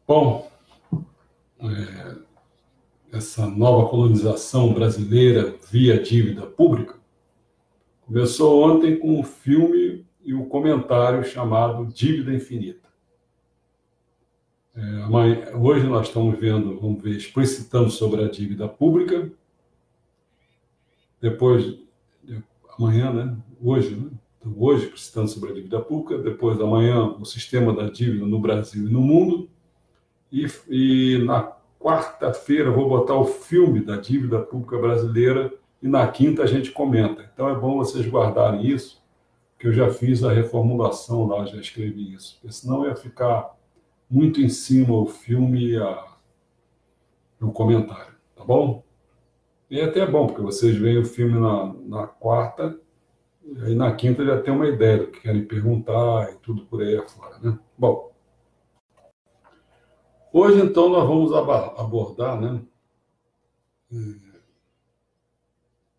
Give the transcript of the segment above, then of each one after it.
Bom, essa nova colonização brasileira via dívida pública começou ontem com o filme e o comentário chamado Dívida Infinita. Hoje nós estamos vamos ver, explicitando sobre a dívida pública. Depois, amanhã, né? Hoje, né? Então, hoje, explicitando sobre a dívida pública. Depois, amanhã, o sistema da dívida no Brasil e no mundo. E na quarta-feira, vou botar o filme da dívida pública brasileira. E na quinta, a gente comenta. Então, é bom vocês guardarem isso, que eu já fiz a reformulação lá, já escrevi isso. Porque senão ia ficar muito em cima o filme e o comentário, tá bom? E é até bom, porque vocês veem o filme na quarta, e aí na quinta já tem uma ideia do que querem perguntar e tudo por aí afora, né? Bom, hoje então nós vamos abordar, né?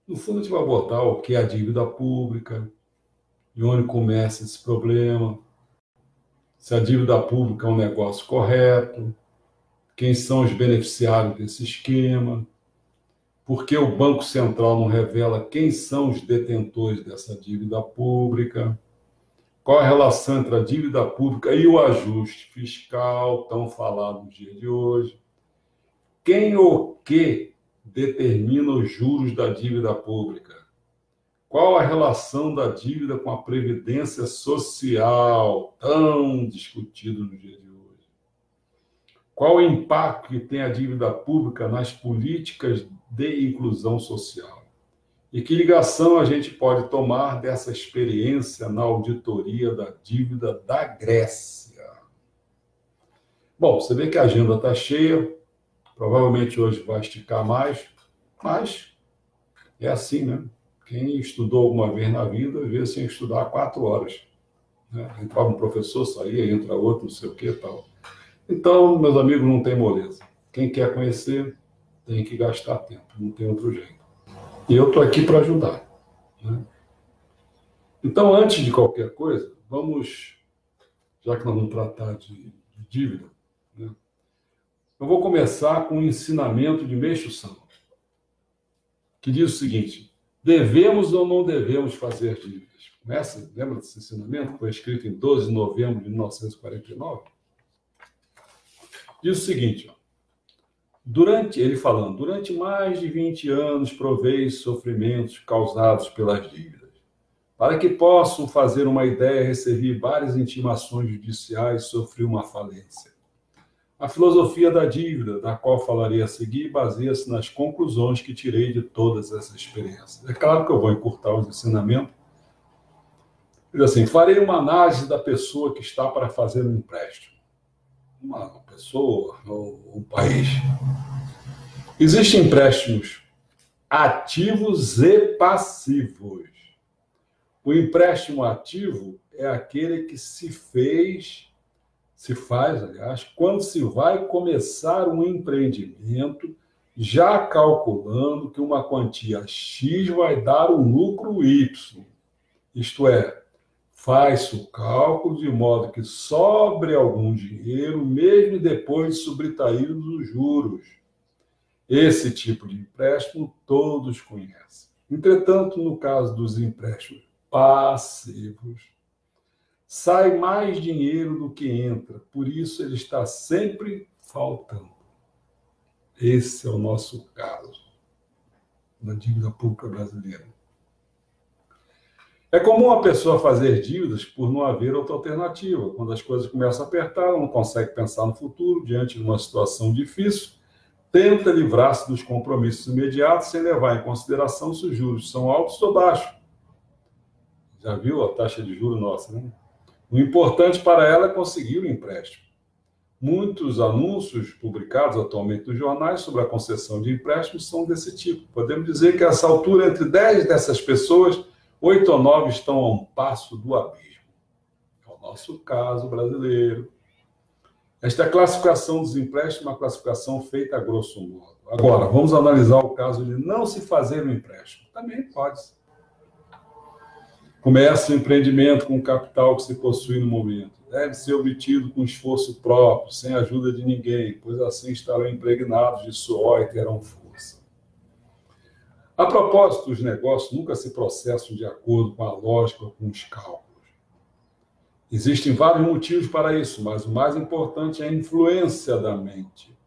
No fundo a gente vai abordar o que é a dívida pública, de onde começa esse problema, se a dívida pública é um negócio correto, quem são os beneficiários desse esquema, por que o Banco Central não revela quem são os detentores dessa dívida pública, qual a relação entre a dívida pública e o ajuste fiscal, tão falado no dia de hoje, quem ou que determina os juros da dívida pública, qual a relação da dívida com a previdência social, tão discutido no dia de hoje, qual o impacto que tem a dívida pública nas políticas de inclusão social? E que ligação a gente pode tomar dessa experiência na auditoria da dívida da Grécia? Bom, você vê que a agenda está cheia, provavelmente hoje vai esticar mais, mas é assim, né? Quem estudou alguma vez na vida, vê sem estudar 4 horas. Né? Entrava um professor, saía, entra outro, não sei o que e tal. Então, meus amigos, não tem moleza. Quem quer conhecer, tem que gastar tempo, não tem outro jeito. E eu estou aqui para ajudar. Né? Então, antes de qualquer coisa, já que nós vamos tratar de dívida, né? Eu vou começar com um ensinamento de Meixo Sama, que diz o seguinte: devemos ou não devemos fazer dívidas? Lembra desse ensinamento? Foi escrito em 12 de novembro de 1949. Diz o seguinte, ó, durante mais de 20 anos provei sofrimentos causados pelas dívidas. Para que possam fazer uma ideia, recebi várias intimações judiciais e sofri uma falência. A filosofia da dívida, da qual falarei a seguir, baseia-se nas conclusões que tirei de todas essas experiências. É claro que eu vou encurtar os ensinamentos. Diz assim: farei uma análise da pessoa que está para fazer um empréstimo. Uma pessoa ou um país. Existem empréstimos ativos e passivos. O empréstimo ativo é aquele que se faz, aliás, quando se vai começar um empreendimento, já calculando que uma quantia X vai dar um lucro Y. Isto é, faz-se o cálculo de modo que sobre algum dinheiro, mesmo depois de subtraídos os juros. Esse tipo de empréstimo todos conhecem. Entretanto, no caso dos empréstimos passivos, sai mais dinheiro do que entra, por isso ele está sempre faltando. Esse é o nosso caso na dívida pública brasileira. É comum a pessoa fazer dívidas por não haver outra alternativa. Quando as coisas começam a apertar, ela não consegue pensar no futuro, diante de uma situação difícil, tenta livrar-se dos compromissos imediatos sem levar em consideração se os juros são altos ou baixos. Já viu a taxa de juros nossa, né? O importante para ela é conseguir o empréstimo. Muitos anúncios publicados atualmente nos jornais sobre a concessão de empréstimos são desse tipo. Podemos dizer que a essa altura, entre 10 dessas pessoas, 8 ou 9 estão a um passo do abismo. É o nosso caso brasileiro. Esta classificação dos empréstimos é uma classificação feita a grosso modo. Agora, vamos analisar o caso de não se fazer um empréstimo. Também pode. Comece um empreendimento com o capital que se possui no momento. Deve ser obtido com esforço próprio, sem a ajuda de ninguém, pois assim estarão impregnados de suor e terão força. A propósito, os negócios nunca se processam de acordo com a lógica ou com os cálculos. Existem vários motivos para isso, mas o mais importante é a influência da mente.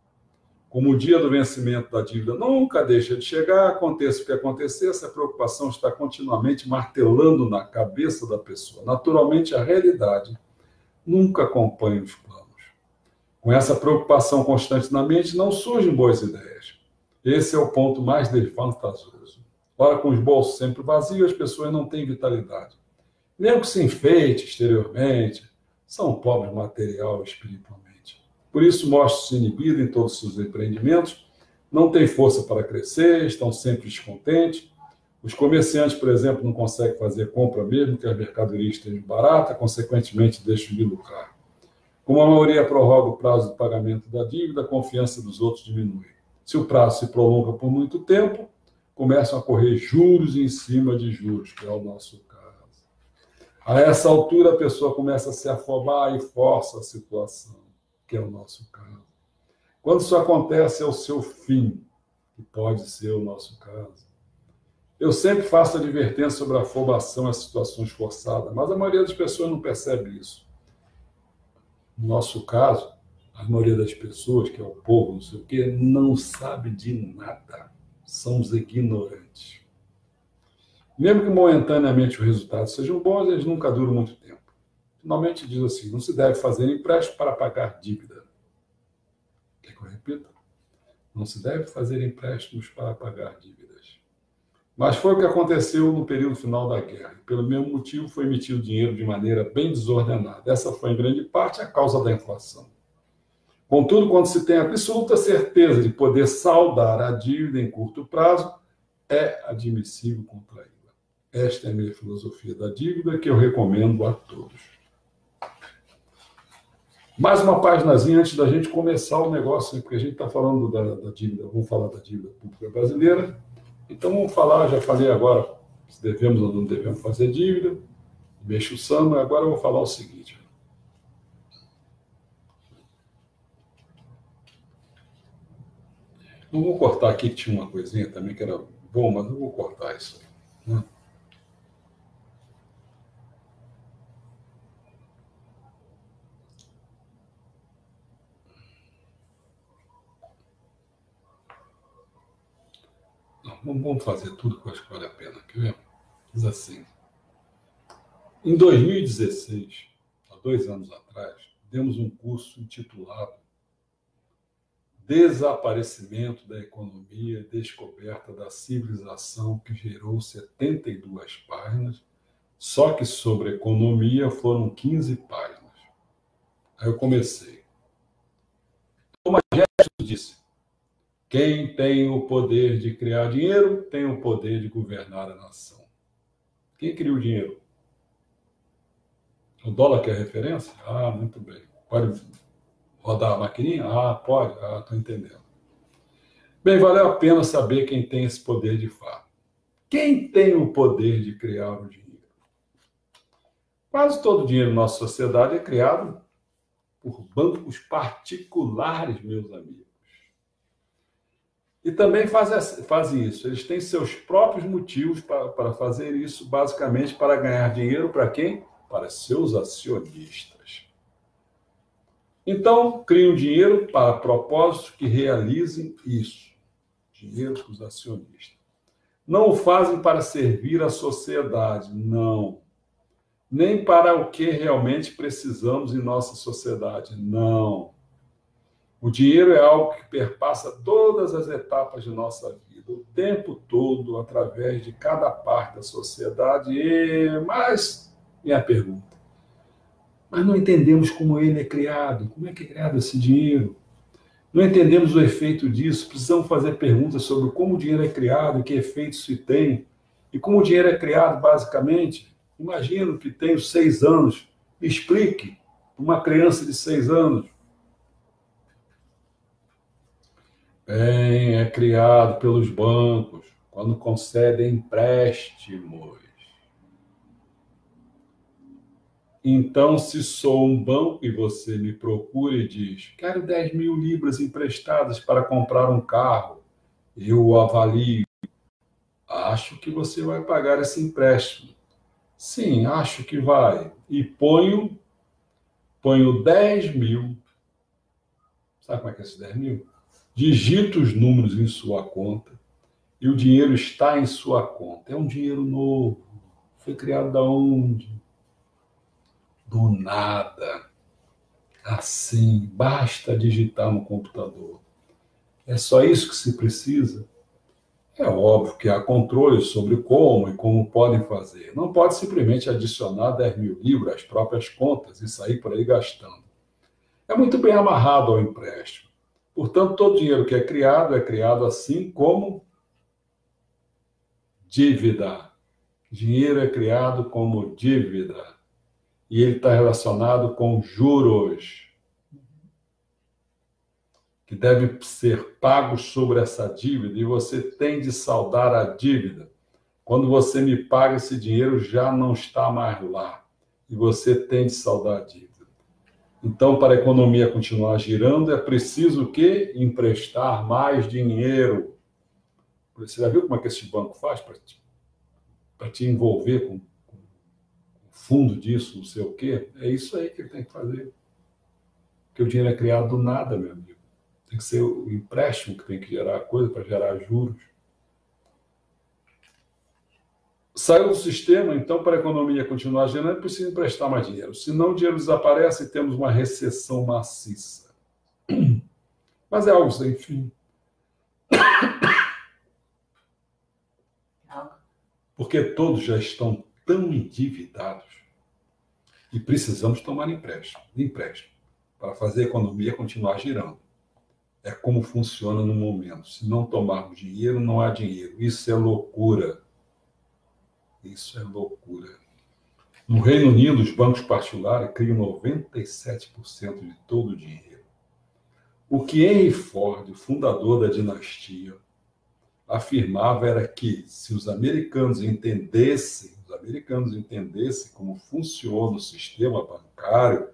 Como o dia do vencimento da dívida nunca deixa de chegar, aconteça o que acontecer, essa preocupação está continuamente martelando na cabeça da pessoa. Naturalmente, a realidade nunca acompanha os planos. Com essa preocupação constante na mente, não surgem boas ideias. Esse é o ponto mais desvantajoso. Ora, com os bolsos sempre vazios, as pessoas não têm vitalidade. Mesmo que se enfeite exteriormente, são pobres material e espiritualmente. Por isso, mostram-se inibidos em todos os seus empreendimentos, não têm força para crescer, estão sempre descontentes. Os comerciantes, por exemplo, não conseguem fazer compra mesmo que as mercadorias estejam baratas, consequentemente deixam de lucrar. Como a maioria prorroga o prazo de pagamento da dívida, a confiança dos outros diminui. Se o prazo se prolonga por muito tempo, começam a correr juros em cima de juros, que é o nosso caso. A essa altura, a pessoa começa a se afobar e força a situação, que é o nosso caso. Quando isso acontece, é o seu fim, que pode ser o nosso caso. Eu sempre faço advertência sobre a afobação às situações forçadas, mas a maioria das pessoas não percebe isso. No nosso caso, a maioria das pessoas, que é o povo, não sei o quê, não sabe de nada. São os ignorantes. Mesmo que momentaneamente os resultados sejam bons, eles nunca duram muito tempo. Finalmente diz assim, não se deve fazer empréstimo para pagar dívida. Quer que eu repita? Não se deve fazer empréstimos para pagar dívidas. Mas foi o que aconteceu no período final da guerra. Pelo mesmo motivo, foi emitido dinheiro de maneira bem desordenada. Essa foi, em grande parte, a causa da inflação. Contudo, quando se tem absoluta certeza de poder saldar a dívida em curto prazo, é admissível contraí-la. Esta é a minha filosofia da dívida, que eu recomendo a todos. Mais uma paginazinha antes da gente começar o negócio, porque a gente está falando da dívida, vamos falar da dívida pública brasileira. Então vamos falar, já falei agora, se devemos ou não devemos fazer dívida, mexo o samba, agora eu vou falar o seguinte. Não vou cortar aqui, que tinha uma coisinha também que era bom, mas não vou cortar isso aí, né? Não, vamos fazer tudo que eu acho que vale a pena, quer ver? Diz assim, em 2016, há 2 anos atrás, demos um curso intitulado Desaparecimento da Economia e Descoberta da Civilização, que gerou 72 páginas, só que sobre economia foram 15 páginas. Aí eu comecei. Thomas Jefferson disse, quem tem o poder de criar dinheiro, tem o poder de governar a nação. Quem cria o dinheiro? O dólar que é referência? Ah, muito bem. Pode rodar a maquininha? Ah, pode. Ah, estou entendendo. Bem, valeu a pena saber quem tem esse poder de fato. Quem tem o poder de criar o dinheiro? Quase todo o dinheiro na nossa sociedade é criado por bancos particulares, meus amigos. E também fazem isso. Eles têm seus próprios motivos para fazer isso, basicamente para ganhar dinheiro para quem? Para seus acionistas. Então, criam dinheiro para propósitos que realizem isso. Dinheiro para os acionistas. Não o fazem para servir a sociedade, não. Nem para o que realmente precisamos em nossa sociedade, não. O dinheiro é algo que perpassa todas as etapas de nossa vida, o tempo todo, através de cada parte da sociedade. Mas, minha pergunta, mas não entendemos como ele é criado, como é que é criado esse dinheiro? Não entendemos o efeito disso, precisamos fazer perguntas sobre como o dinheiro é criado, que efeitos se tem, e como o dinheiro é criado, basicamente. Imagino que tenho 6 anos, me explique, uma criança de 6 anos. Bem, é criado pelos bancos quando concedem empréstimos. Então, se sou um banco e você me procura e diz, quero 10.000 libras emprestadas para comprar um carro, eu o avalio, acho que você vai pagar esse empréstimo. Sim, acho que vai. E ponho 10.000. Sabe como é que é esses 10.000? Digito os números em sua conta e o dinheiro está em sua conta. É um dinheiro novo. Foi criado da onde? Do nada. Assim, basta digitar no computador. É só isso que se precisa? É óbvio que há controle sobre como e como podem fazer. Não pode simplesmente adicionar 10.000 libras às próprias contas e sair por aí gastando. É muito bem amarrado ao empréstimo. Portanto, todo dinheiro que é criado assim como dívida. Dinheiro é criado como dívida. E ele está relacionado com juros, que devem ser pagos sobre essa dívida, e você tem de saldar a dívida. Quando você me paga, esse dinheiro já não está mais lá, e você tem de saldar a dívida. Então, para a economia continuar girando, é preciso o quê? Emprestar mais dinheiro. Você já viu como é que esse banco faz para te envolver com o fundo disso, não sei o quê? É isso aí que ele tem que fazer. Porque o dinheiro é criado do nada, meu amigo. Tem que ser o empréstimo que tem que gerar a coisa para gerar juros. Saiu do sistema, então, para a economia continuar girando, é preciso emprestar mais dinheiro. Senão, o dinheiro desaparece e temos uma recessão maciça. Mas é algo sem fim. Porque todos já estão tão endividados e precisamos tomar empréstimo para fazer a economia continuar girando. É como funciona no momento. Se não tomarmos dinheiro, não há dinheiro. Isso é loucura. Isso é loucura. No Reino Unido, os bancos particulares criam 97% de todo o dinheiro. O que Henry Ford, o fundador da dinastia, afirmava era que se os americanos entendessem como funciona o sistema bancário,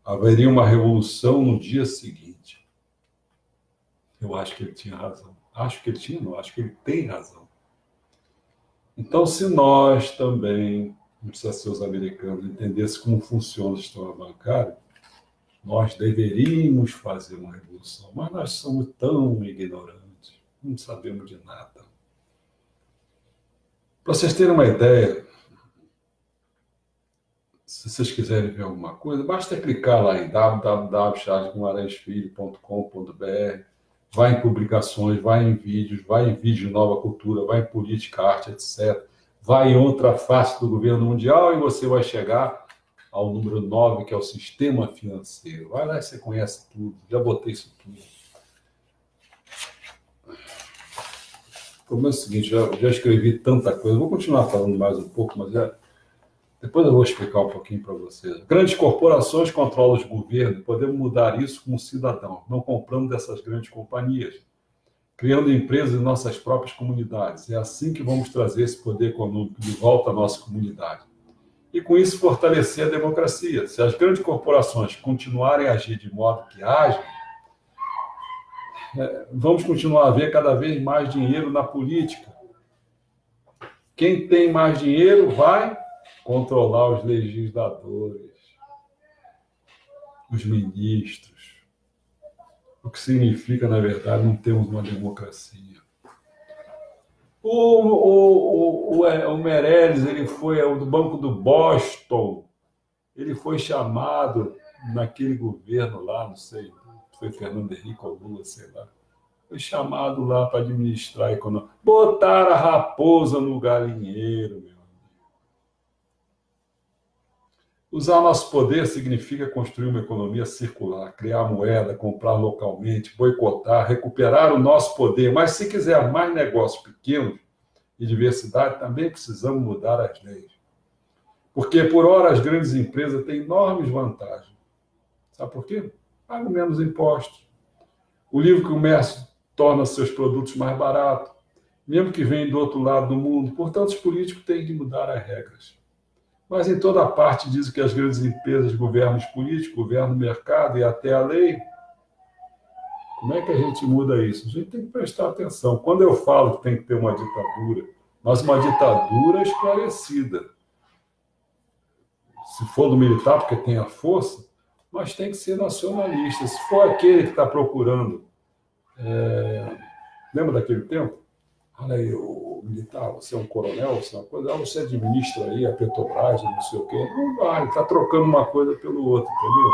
haveria uma revolução no dia seguinte. Eu acho que ele tinha razão. Acho que ele tem razão. Então, se nós também, não precisa ser os americanos, entendessem como funciona o sistema bancário, nós deveríamos fazer uma revolução. Mas nós somos tão ignorantes, não sabemos de nada. Para vocês terem uma ideia, se vocês quiserem ver alguma coisa, basta clicar lá em www.charlesguimaraesfilho.com.br, vai em publicações, vai em vídeos de nova cultura, vai em política, arte, etc. Vai em outra face do governo mundial e você vai chegar ao número 9, que é o sistema financeiro. Vai lá e você conhece tudo, já botei isso tudo. O problema é o seguinte, já escrevi tanta coisa, vou continuar falando mais um pouco, mas depois eu vou explicar um pouquinho para vocês. Grandes corporações controlam os governos, podemos mudar isso como cidadão, não comprando dessas grandes companhias, criando empresas em nossas próprias comunidades. É assim que vamos trazer esse poder econômico de volta à nossa comunidade. E com isso fortalecer a democracia. Se as grandes corporações continuarem a agir de modo que agem, vamos continuar a ver cada vez mais dinheiro na política. Quem tem mais dinheiro vai controlar os legisladores, os ministros, o que significa, na verdade, não termos uma democracia. O Meirelles, ele foi do Banco do Boston, ele foi chamado naquele governo lá, não sei, foi Fernando Henrique ou Lula, sei lá, foi chamado lá para administrar a economia. Botaram a raposa no galinheiro, meu. Usar nosso poder significa construir uma economia circular, criar moeda, comprar localmente, boicotar, recuperar o nosso poder. Mas se quiser mais negócios pequenos e diversidade, também precisamos mudar as leis. Porque, por hora, as grandes empresas têm enormes vantagens. Sabe por quê? Pagam menos impostos. O livre comércio torna seus produtos mais baratos, mesmo que venham do outro lado do mundo. Portanto, os políticos têm de mudar as regras. Mas em toda parte dizem que as grandes empresas governam os políticos, governam o mercado e até a lei. Como é que a gente muda isso? A gente tem que prestar atenção. Quando eu falo que tem que ter uma ditadura, mas uma ditadura esclarecida. Se for do militar, porque tem a força, mas tem que ser nacionalista. Se for aquele que está procurando... Lembra daquele tempo? Olha aí, o militar, você é um coronel, você é uma coisa, você administra aí a Petrobras, não sei o quê. Não vai, está trocando uma coisa pelo outro, entendeu?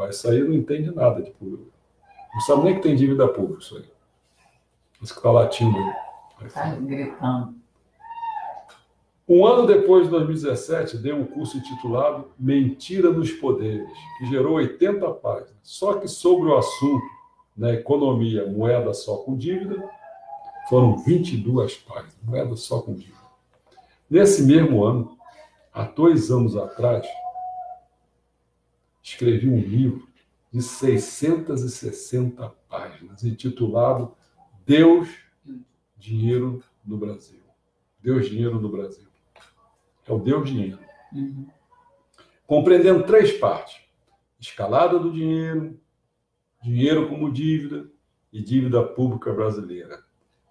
Isso aí não entende nada de público. Não sabe nem que tem dívida pública, isso aí. Isso que está latindo aí. Está gritando. Um ano depois de 2017, dei um curso intitulado Mentira nos Poderes, que gerou 80 páginas. Só que sobre o assunto, na economia, moeda só com dívida, foram 22 páginas, moeda só com dívida. Nesse mesmo ano, há 2 anos atrás, escrevi um livro de 660 páginas, intitulado Deus, Dinheiro no Brasil. Deus, Dinheiro no Brasil. É o Deus, Dinheiro. Compreendendo 3 partes. Escalada do dinheiro, dinheiro como dívida e dívida pública brasileira.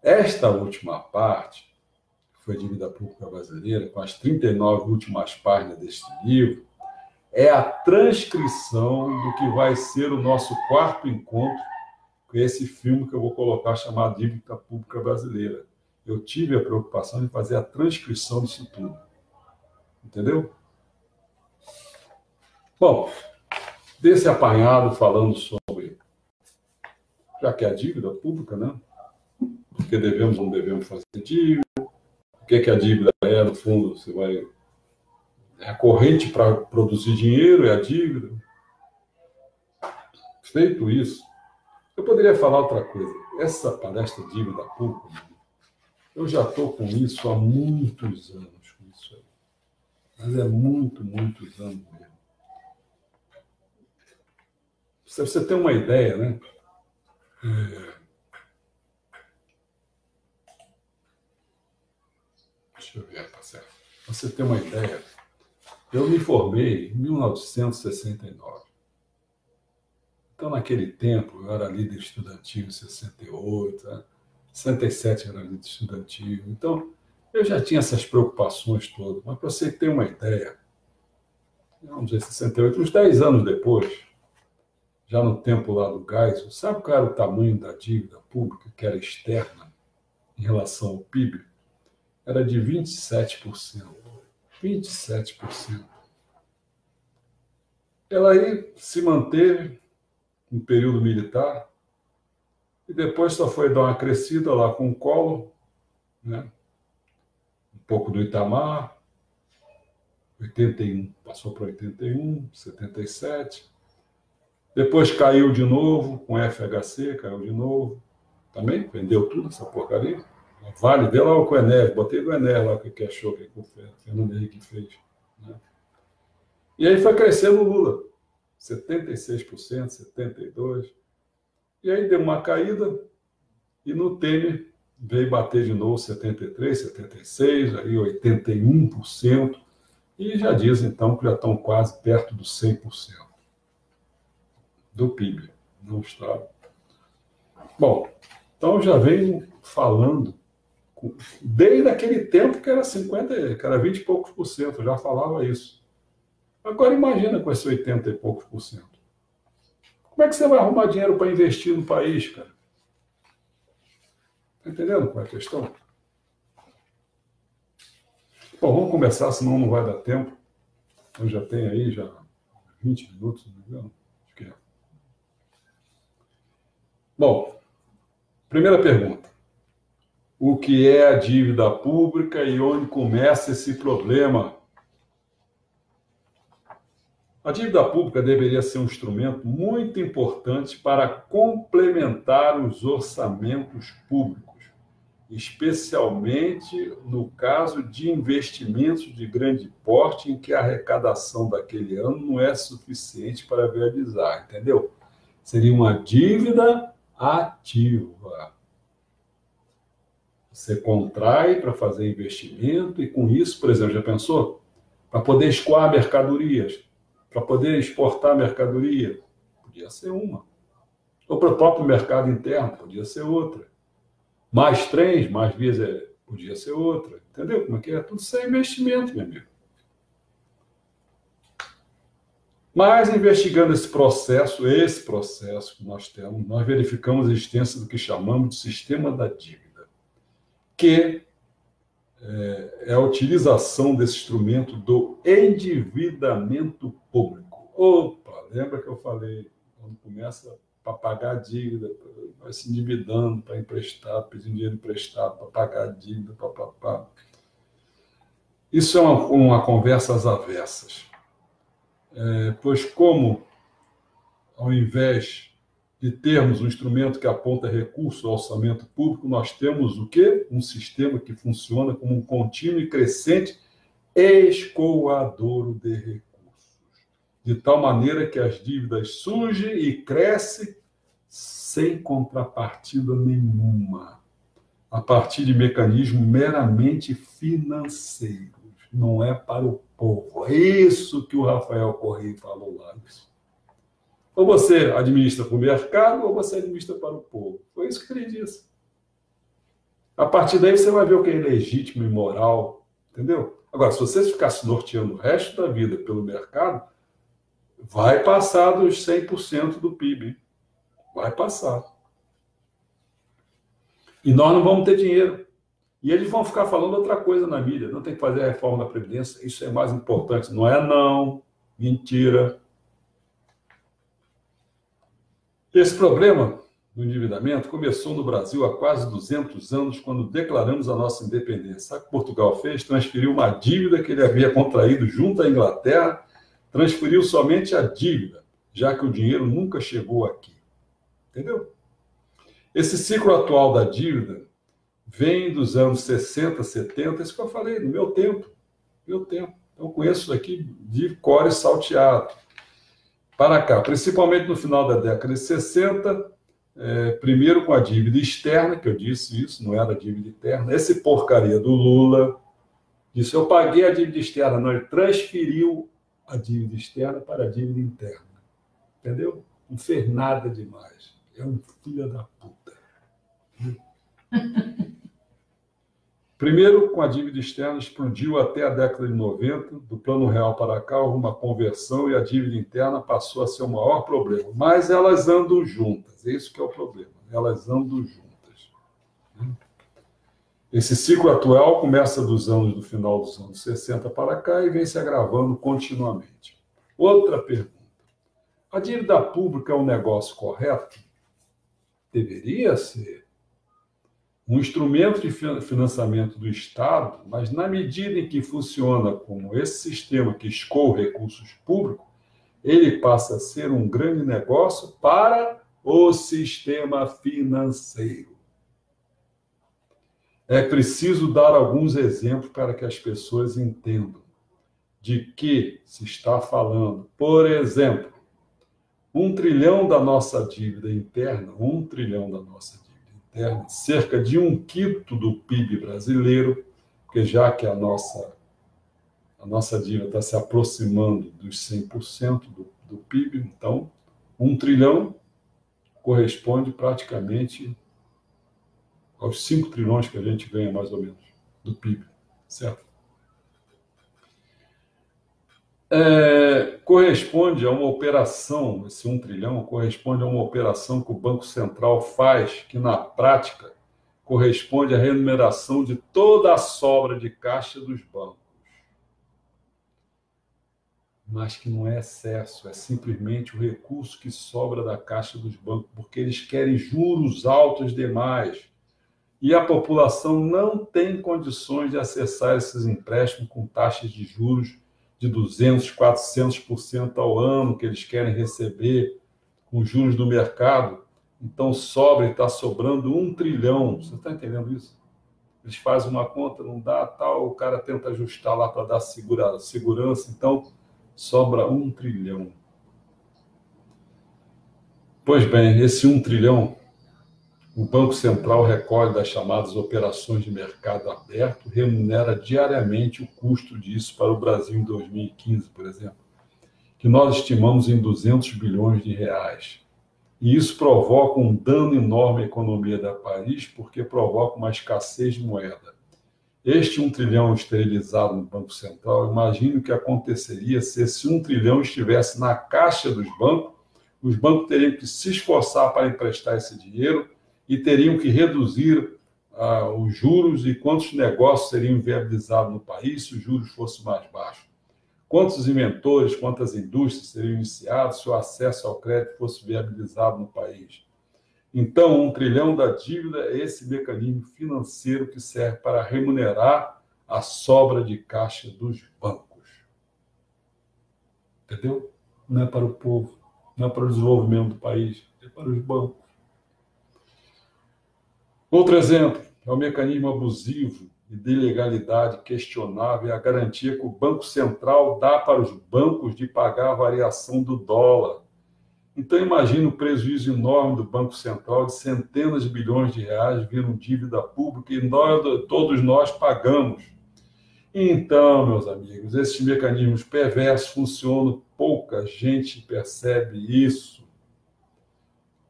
Esta última parte, que foi dívida pública brasileira, com as 39 últimas páginas deste livro, é a transcrição do que vai ser o nosso 4º encontro com esse filme que eu vou colocar, chamado Dívida Pública Brasileira. Eu tive a preocupação de fazer a transcrição disso tudo. Entendeu? Bom, desse apanhado falando sobre, já que é a dívida pública, né? Porque devemos ou não devemos fazer dívida, o que a dívida é, no fundo, você vai... É a corrente para produzir dinheiro, é a dívida. Feito isso, eu poderia falar outra coisa. Essa palestra dívida pública, eu já estou com isso há muitos anos, com isso aí. Mas é muitos anos mesmo. Se você tem uma ideia, né? Deixa eu ver, tá certo. Você tem uma ideia. Eu me formei em 1969. Então, naquele tempo, eu era líder estudantil em 68, né? 67 era líder estudantil. Então, eu já tinha essas preocupações todas. Mas para você ter uma ideia, vamos dizer, 68, uns 10 anos depois, já no tempo lá do Geisel, sabe qual era o tamanho da dívida pública, que era externa, em relação ao PIB? Era de 27%. 27%. Ela aí se manteve no período militar e depois só foi dar uma crescida lá com o Collor, né? Um pouco do Itamar, 81, passou para 81, 77. Depois caiu de novo com FHC, caiu de novo. Também vendeu tudo essa porcaria. Vale, vê lá o Coener, botei do Ener lá, o que achou que o Fernando Henrique fez. Né? E aí foi crescendo o Lula, 76%, 72%. E aí deu uma caída e no Temer veio bater de novo 73%, 76%, aí 81%. E já diz então que já estão quase perto dos 100% do PIB no Estado. Bom, então já venho falando desde aquele tempo que era 50%, que era 20 e poucos por cento, eu já falava isso. Agora imagina com esses 80 e poucos por cento. Como é que você vai arrumar dinheiro para investir no país, cara? Está entendendo qual é a questão? Bom, vamos começar, senão não vai dar tempo. Eu já tenho aí 20 minutos, não me engano. Acho que é. Bom, primeira pergunta. O que é a dívida pública e onde começa esse problema? A dívida pública deveria ser um instrumento muito importante para complementar os orçamentos públicos, especialmente no caso de investimentos de grande porte em que a arrecadação daquele ano não é suficiente para viabilizar, entendeu? Seria uma dívida ativa. Você contrai para fazer investimento e com isso, por exemplo, já pensou? Para poder escoar mercadorias, para poder exportar mercadoria, podia ser uma. Ou para o próprio mercado interno, podia ser outra. Mais trens, mais vias, podia ser outra. Entendeu como é que é? Tudo sem investimento, meu amigo. Mas, investigando esse processo que nós temos, nós verificamos a existência do que chamamos de sistema da dívida, que é a utilização desse instrumento do endividamento público. Opa, lembra que eu falei, quando começa para pagar a dívida, vai se endividando para emprestar, pedindo dinheiro emprestado para pagar a dívida, papapá. Isso é uma conversa às avessas. Pois como, ao invés de termos um instrumento que aponta recurso ao orçamento público, nós temos o quê? Um sistema que funciona como um contínuo e crescente escoadouro de recursos, de tal maneira que as dívidas surgem e crescem sem contrapartida nenhuma, a partir de mecanismos meramente financeiros. Não é para o povo. É isso que o Rafael Correia falou lá. Ou você administra para o mercado, ou você administra para o povo. Foi isso que ele disse. A partir daí você vai ver o que é legítimo e moral, entendeu? Agora, se você ficar se norteando o resto da vida pelo mercado, vai passar dos 100% do PIB. Vai passar. E nós não vamos ter dinheiro. E eles vão ficar falando outra coisa na mídia. Não tem que fazer a reforma da Previdência. Isso é mais importante. Não é não. Mentira. Esse problema do endividamento começou no Brasil há quase 200 anos, quando declaramos a nossa independência. Sabe o que Portugal fez? Transferiu uma dívida que ele havia contraído junto à Inglaterra, transferiu somente a dívida, já que o dinheiro nunca chegou aqui. Entendeu? Esse ciclo atual da dívida vem dos anos 60, 70, isso que eu falei, no meu tempo. Então, eu conheço isso aqui de cor e salteado. Para cá, principalmente no final da década de 60, primeiro com a dívida externa, que eu disse isso, não era dívida interna, esse porcaria do Lula disse, eu paguei a dívida externa, não, ele transferiu a dívida externa para a dívida interna. Entendeu? Não fez nada demais. É um filho da puta. Primeiro, com a dívida externa, explodiu até a década de 90, do Plano Real para cá, houve uma conversão e a dívida interna passou a ser o maior problema. Mas elas andam juntas, é isso que é o problema, elas andam juntas. Esse ciclo atual começa do final dos anos 60 para cá e vem se agravando continuamente. Outra pergunta, a dívida pública é um negócio correto? Deveria ser um instrumento de financiamento do Estado, mas na medida em que funciona como esse sistema que escoa recursos públicos, ele passa a ser um grande negócio para o sistema financeiro. É preciso dar alguns exemplos para que as pessoas entendam de que se está falando. Por exemplo, 1 trilhão da nossa dívida interna, 1 trilhão da nossa dívida interna, cerca de 1/5 do PIB brasileiro, porque já que a nossa dívida está se aproximando dos 100% do PIB, então 1 trilhão corresponde praticamente aos 5 trilhões que a gente ganha, mais ou menos, do PIB, certo? Corresponde a uma operação, esse 1 trilhão corresponde a uma operação que o Banco Central faz, que na prática corresponde à remuneração de toda a sobra de caixa dos bancos. Mas que não é excesso, é simplesmente o recurso que sobra da caixa dos bancos, porque eles querem juros altos demais. E a população não tem condições de acessar esses empréstimos com taxas de juros de 200%, 400% ao ano que eles querem receber com juros do mercado. Então sobra e está sobrando 1 trilhão. Você está entendendo isso? Eles fazem uma conta, não dá, tal, o cara tenta ajustar lá para dar segurança, então sobra 1 trilhão. Pois bem, esse 1 trilhão, o Banco Central recolhe das chamadas operações de mercado aberto, remunera diariamente o custo disso para o Brasil em 2015, por exemplo, que nós estimamos em 200 bilhões de reais. E isso provoca um dano enorme à economia do país, porque provoca uma escassez de moeda. Este 1 trilhão esterilizado no Banco Central, imagine o que aconteceria se esse 1 trilhão estivesse na caixa dos bancos. Os bancos teriam que se esforçar para emprestar esse dinheiro e teriam que reduzir os juros e quantos negócios seriam viabilizados no país se os juros fossem mais baixos. Quantos inventores, quantas indústrias seriam iniciadas se o acesso ao crédito fosse viabilizado no país. Então, 1 trilhão da dívida é esse mecanismo financeiro que serve para remunerar a sobra de caixa dos bancos. Entendeu? Não é para o povo, não é para o desenvolvimento do país, é para os bancos. Outro exemplo é o mecanismo abusivo e de ilegalidade questionável, a garantia que o Banco Central dá para os bancos de pagar a variação do dólar. Então, imagine o prejuízo enorme do Banco Central de centenas de bilhões de reais vindo dívida pública e todos nós pagamos. Então, meus amigos, esses mecanismos perversos funcionam, pouca gente percebe isso.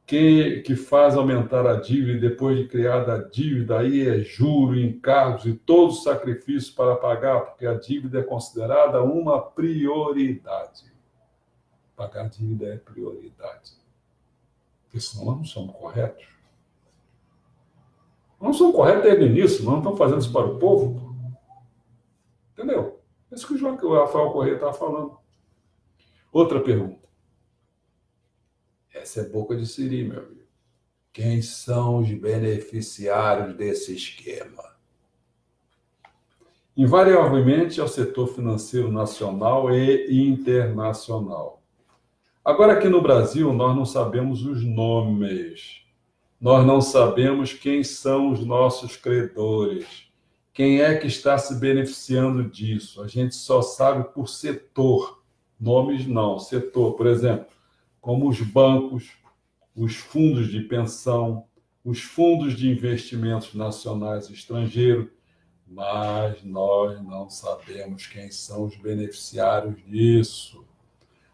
Que faz aumentar a dívida e depois de criada a dívida, aí é juro, encargos e todo sacrifício para pagar, porque a dívida é considerada uma prioridade. Pagar a dívida é prioridade. Porque senão nós não somos corretos. Nós não somos corretos desde o início, nós não estamos fazendo isso para o povo. Entendeu? É isso que o Rafael Corrêa está falando. Outra pergunta. Essa é boca de siri, meu amigo. Quem são os beneficiários desse esquema? Invariavelmente é o setor financeiro nacional e internacional. Agora, aqui no Brasil, nós não sabemos os nomes. Nós não sabemos quem são os nossos credores. Quem é que está se beneficiando disso? A gente só sabe por setor. Nomes não, setor. Por exemplo, como os bancos, os fundos de pensão, os fundos de investimentos nacionais e estrangeiros, mas nós não sabemos quem são os beneficiários disso.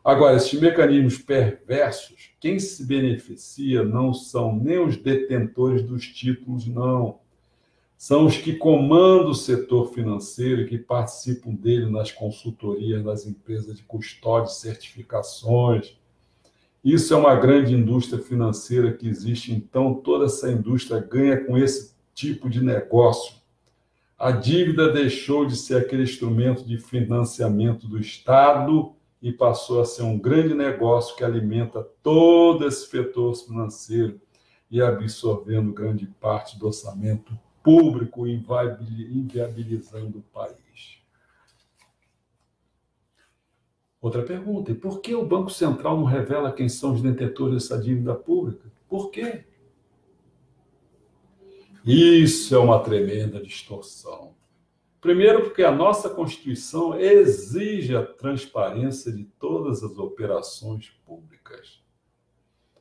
Agora, esses mecanismos perversos, quem se beneficia não são nem os detentores dos títulos, não. São os que comandam o setor financeiro e que participam dele nas consultorias das empresas de custódia e certificações. Isso é uma grande indústria financeira que existe, então toda essa indústria ganha com esse tipo de negócio. A dívida deixou de ser aquele instrumento de financiamento do Estado e passou a ser um grande negócio que alimenta todo esse setor financeiro e absorvendo grande parte do orçamento público, inviabilizando o país. Outra pergunta, e por que o Banco Central não revela quem são os detentores dessa dívida pública? Por quê? Isso é uma tremenda distorção. Primeiro, porque a nossa Constituição exige a transparência de todas as operações públicas.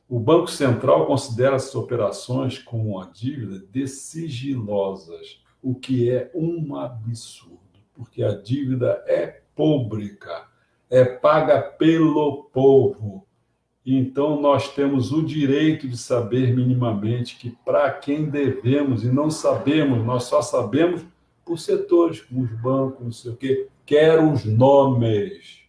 O Banco Central considera essas operações como uma dívida de sigilosas, o que é um absurdo, porque a dívida é pública. É paga pelo povo. Então, nós temos o direito de saber minimamente que para quem devemos e não sabemos, nós só sabemos por setores, como os bancos, não sei o quê. Quero os nomes.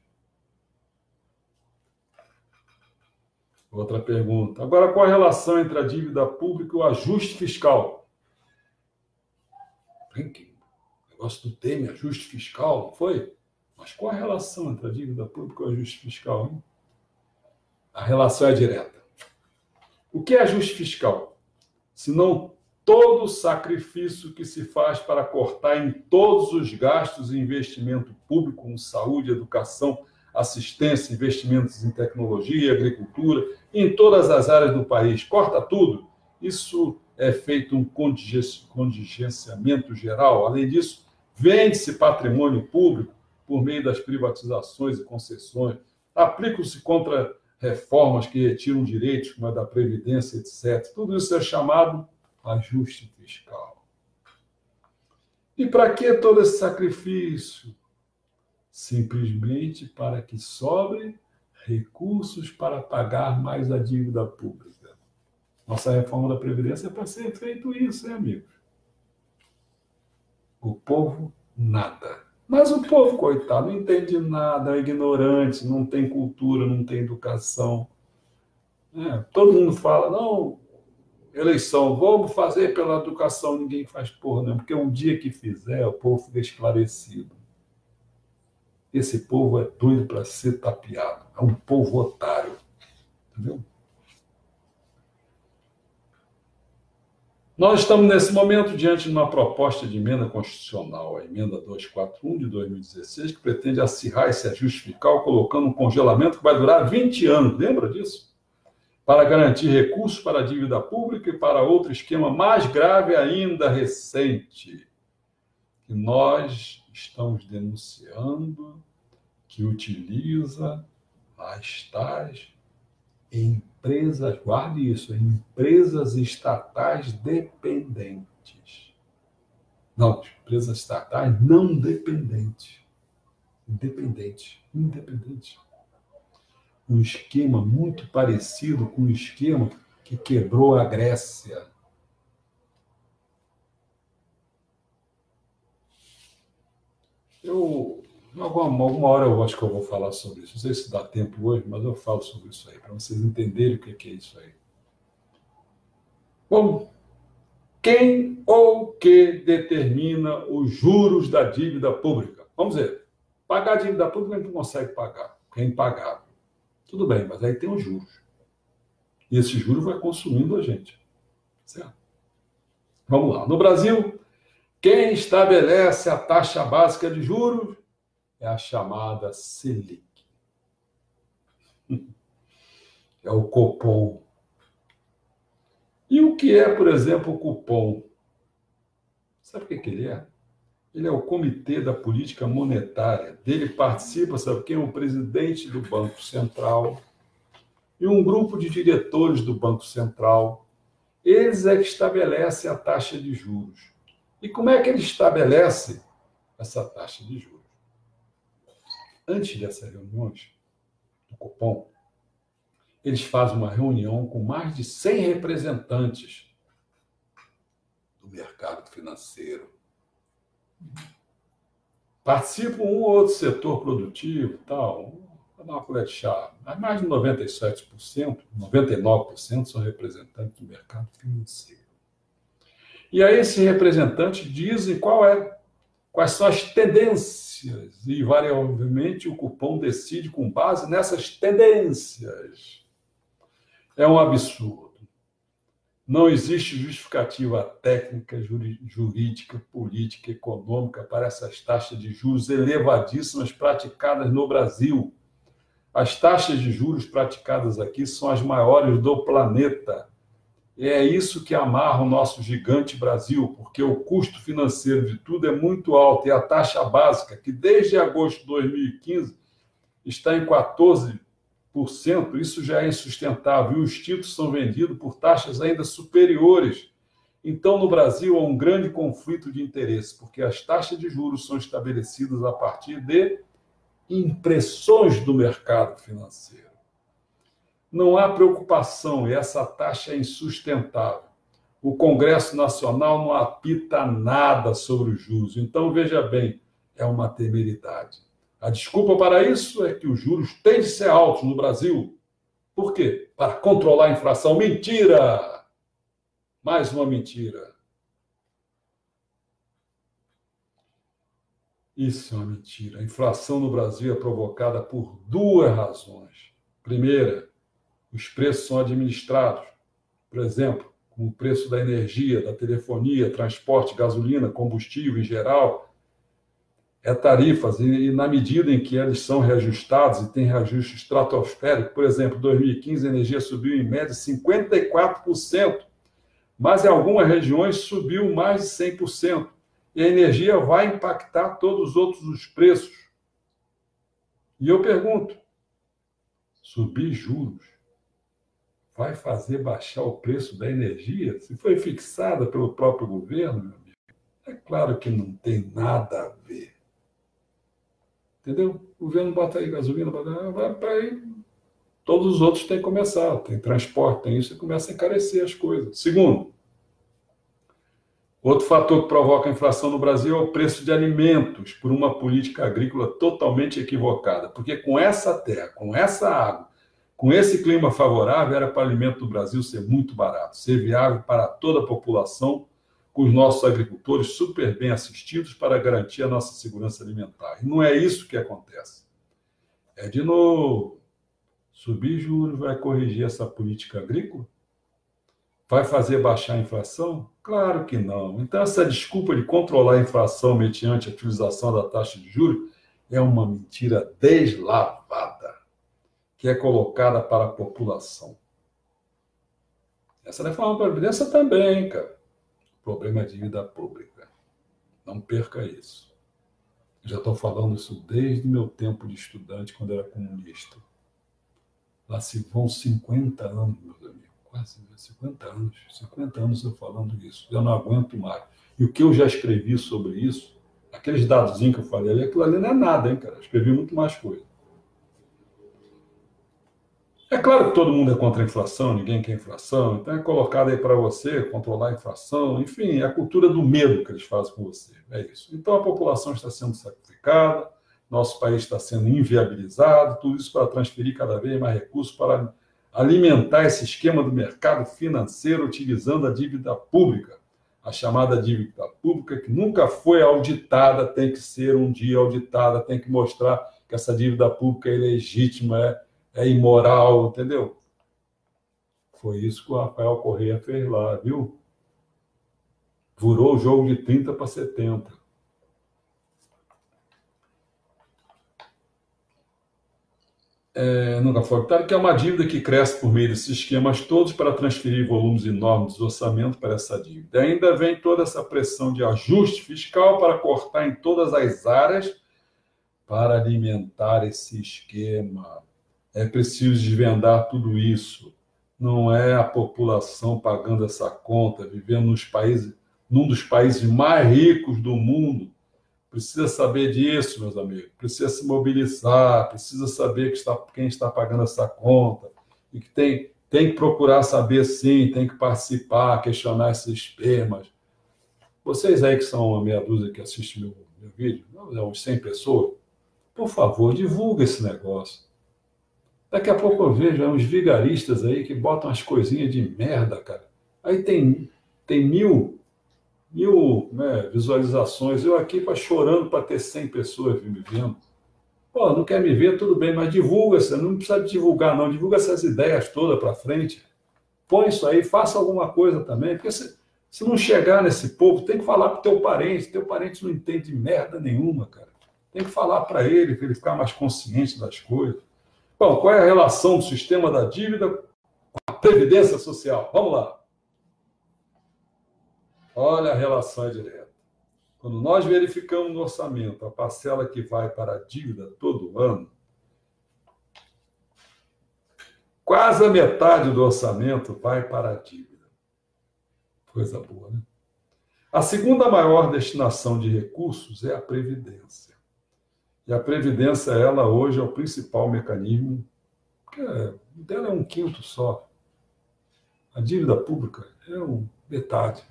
Outra pergunta. Agora, qual a relação entre a dívida pública e o ajuste fiscal? Brinque. O negócio do Temer, ajuste fiscal, não foi? Mas qual a relação entre a dívida pública e o ajuste fiscal? Hein? A relação é direta. O que é ajuste fiscal? Senão todo o sacrifício que se faz para cortar em todos os gastos e investimento público, como saúde, educação, assistência, investimentos em tecnologia, agricultura, em todas as áreas do país. Corta tudo. Isso é feito um contingenciamento geral. Além disso, vende-se patrimônio público por meio das privatizações e concessões, aplicam-se contra reformas que retiram direitos, como a da Previdência, etc. Tudo isso é chamado ajuste fiscal. E para que todo esse sacrifício? Simplesmente para que sobre recursos para pagar mais a dívida pública. Nossa reforma da Previdência é para ser feito isso, hein, amigos? O povo, nada. Mas o povo, coitado, não entende nada, é ignorante, não tem cultura, não tem educação. Todo mundo fala, não, eleição, vamos fazer pela educação, ninguém faz porra, não, porque um dia que fizer, o povo fica esclarecido. Esse povo é doido para ser tapeado, é um povo otário, entendeu? Nós estamos, nesse momento, diante de uma proposta de emenda constitucional, a emenda 241 de 2016, que pretende acirrar esse ajuste fiscal, colocando um congelamento que vai durar 20 anos, lembra disso? Para garantir recursos para a dívida pública e para outro esquema mais grave ainda recente, que nós estamos denunciando, que utiliza as tais empresas, guarde isso, empresas estatais dependentes. Não, empresas estatais não dependentes. Independente. Um esquema muito parecido com o esquema que quebrou a Grécia. Alguma hora eu acho que eu vou falar sobre isso. Não sei se dá tempo hoje, mas eu falo sobre isso aí, para vocês entenderem o que é isso aí. Bom, quem ou que determina os juros da dívida pública? Vamos ver. Pagar a dívida pública a gente não consegue pagar, porque é impagável. Tudo bem, mas aí tem os juros. E esse juro vai consumindo a gente. Certo? Vamos lá. No Brasil, quem estabelece a taxa básica de juros é a chamada Selic. É o Copom. E o que é, por exemplo, o Copom? Sabe o que ele é? Ele é o Comitê da Política Monetária. Dele participa, sabe quem? O presidente do Banco Central e um grupo de diretores do Banco Central. Eles é que estabelecem a taxa de juros. E como é que ele estabelece essa taxa de juros? Antes dessas reuniões do Copom, eles fazem uma reunião com mais de 100 representantes do mercado financeiro. Participa um ou outro setor produtivo, tal, vou dar uma colher de chá, mas mais de 97%, 99% são representantes do mercado financeiro. E aí esses representantes dizem quais são as tendências, e invariavelmente o Copom decide com base nessas tendências. É um absurdo. Não existe justificativa técnica, jurídica, política, econômica para essas taxas de juros elevadíssimas praticadas no Brasil. As taxas de juros praticadas aqui são as maiores do planeta. E é isso que amarra o nosso gigante Brasil, porque o custo financeiro de tudo é muito alto. E a taxa básica, que desde agosto de 2015 está em 14%, isso já é insustentável. E os títulos são vendidos por taxas ainda superiores. Então, no Brasil, há um grande conflito de interesse, porque as taxas de juros são estabelecidas a partir de impressões do mercado financeiro. Não há preocupação e essa taxa é insustentável. O Congresso Nacional não apita nada sobre os juros. Então, veja bem, é uma temeridade. A desculpa para isso é que os juros têm de ser altos no Brasil. Por quê? Para controlar a inflação. Mentira! Mais uma mentira. Isso é uma mentira. A inflação no Brasil é provocada por duas razões. Primeira, os preços são administrados. Por exemplo, como o preço da energia, da telefonia, transporte, gasolina, combustível em geral, tarifas, e na medida em que eles são reajustados e tem reajuste estratosférico, por exemplo, em 2015 a energia subiu em média 54%, mas em algumas regiões subiu mais de 100%. E a energia vai impactar todos os outros preços. E eu pergunto, subir juros vai fazer baixar o preço da energia? Se foi fixada pelo próprio governo, meu amigo, é claro que não tem nada a ver. Entendeu? O governo bota aí gasolina, vai para aí. Todos os outros têm que começar. Tem transporte, tem isso, e começa a encarecer as coisas. Segundo, outro fator que provoca a inflação no Brasil é o preço de alimentos, por uma política agrícola totalmente equivocada. Porque com essa terra, com essa água, com esse clima favorável, era para o alimento do Brasil ser muito barato, ser viável para toda a população, com os nossos agricultores super bem assistidos para garantir a nossa segurança alimentar. E não é isso que acontece. É de novo, subir juros vai corrigir essa política agrícola? Vai fazer baixar a inflação? Claro que não. Então, essa desculpa de controlar a inflação mediante a utilização da taxa de juros é uma mentira deslavada, que é colocada para a população. Essa reforma da Previdência também, cara. O problema é a dívida pública. Não perca isso. Eu já estou falando isso desde meu tempo de estudante, quando era comunista. Lá se vão 50 anos, meus amigos. Quase 50 anos. 50 anos eu falando isso. Eu não aguento mais. E o que eu já escrevi sobre isso, aqueles dadozinhos que eu falei ali, aquilo ali não é nada, hein, cara? Eu escrevi muito mais coisa. É claro que todo mundo é contra a inflação, ninguém quer inflação, então é colocado aí para você controlar a inflação, enfim, é a cultura do medo que eles fazem com você, é isso. Então a população está sendo sacrificada, nosso país está sendo inviabilizado, tudo isso para transferir cada vez mais recursos para alimentar esse esquema do mercado financeiro utilizando a dívida pública, a chamada dívida pública que nunca foi auditada, tem que ser um dia auditada, tem que mostrar que essa dívida pública é legítima, é imoral, entendeu? Foi isso que o Rafael Correia fez lá, viu? Virou o jogo de 30 para 70. Nunca foi optado, que é uma dívida que cresce por meio desses esquemas todos para transferir volumes enormes de orçamento para essa dívida. Ainda vem toda essa pressão de ajuste fiscal para cortar em todas as áreas para alimentar esse esquema. É preciso desvendar tudo isso. Não é a população pagando essa conta, vivendo num dos países mais ricos do mundo. Precisa saber disso, meus amigos. Precisa se mobilizar, precisa saber quem está pagando essa conta. E que tem que procurar saber sim, tem que participar, questionar esses temas. Vocês aí que são uma meia dúzia que assistem meu vídeo, uns 100 pessoas, por favor, divulga esse negócio. Daqui a pouco eu vejo uns vigaristas aí que botam umas coisinhas de merda, cara. Aí tem 1000 né, visualizações. Eu aqui chorando para ter 100 pessoas me vendo. Pô, não quer me ver, tudo bem, mas divulga, você não precisa divulgar, não. Divulga essas ideias todas para frente. Põe isso aí, faça alguma coisa também, porque se não chegar nesse povo, tem que falar para o teu parente não entende merda nenhuma, cara. Tem que falar para ele ficar mais consciente das coisas. Bom, qual é a relação do sistema da dívida com a Previdência Social? Vamos lá. Olha, a relação é direta. Quando nós verificamos no orçamento a parcela que vai para a dívida todo ano, quase a metade do orçamento vai para a dívida. Coisa boa, né? A segunda maior destinação de recursos é a Previdência. E a Previdência, ela hoje é o principal mecanismo, porque dela é 1/5 só. A dívida pública é metade.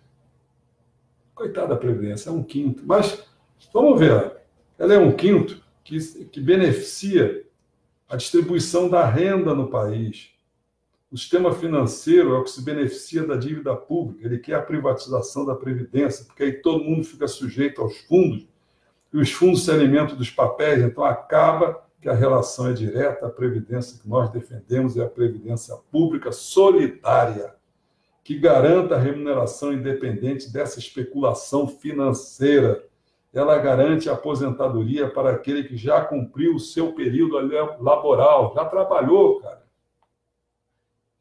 Coitada da Previdência, é 1/5. Mas, vamos ver, ela é 1/5 que beneficia a distribuição da renda no país. O sistema financeiro é o que se beneficia da dívida pública, ele quer a privatização da Previdência, porque aí todo mundo fica sujeito aos fundos, e os fundos se alimentam dos papéis, então acaba que a relação é direta. A Previdência que nós defendemos é a Previdência Pública Solidária, que garanta a remuneração independente dessa especulação financeira. Ela garante a aposentadoria para aquele que já cumpriu o seu período laboral, já trabalhou, cara.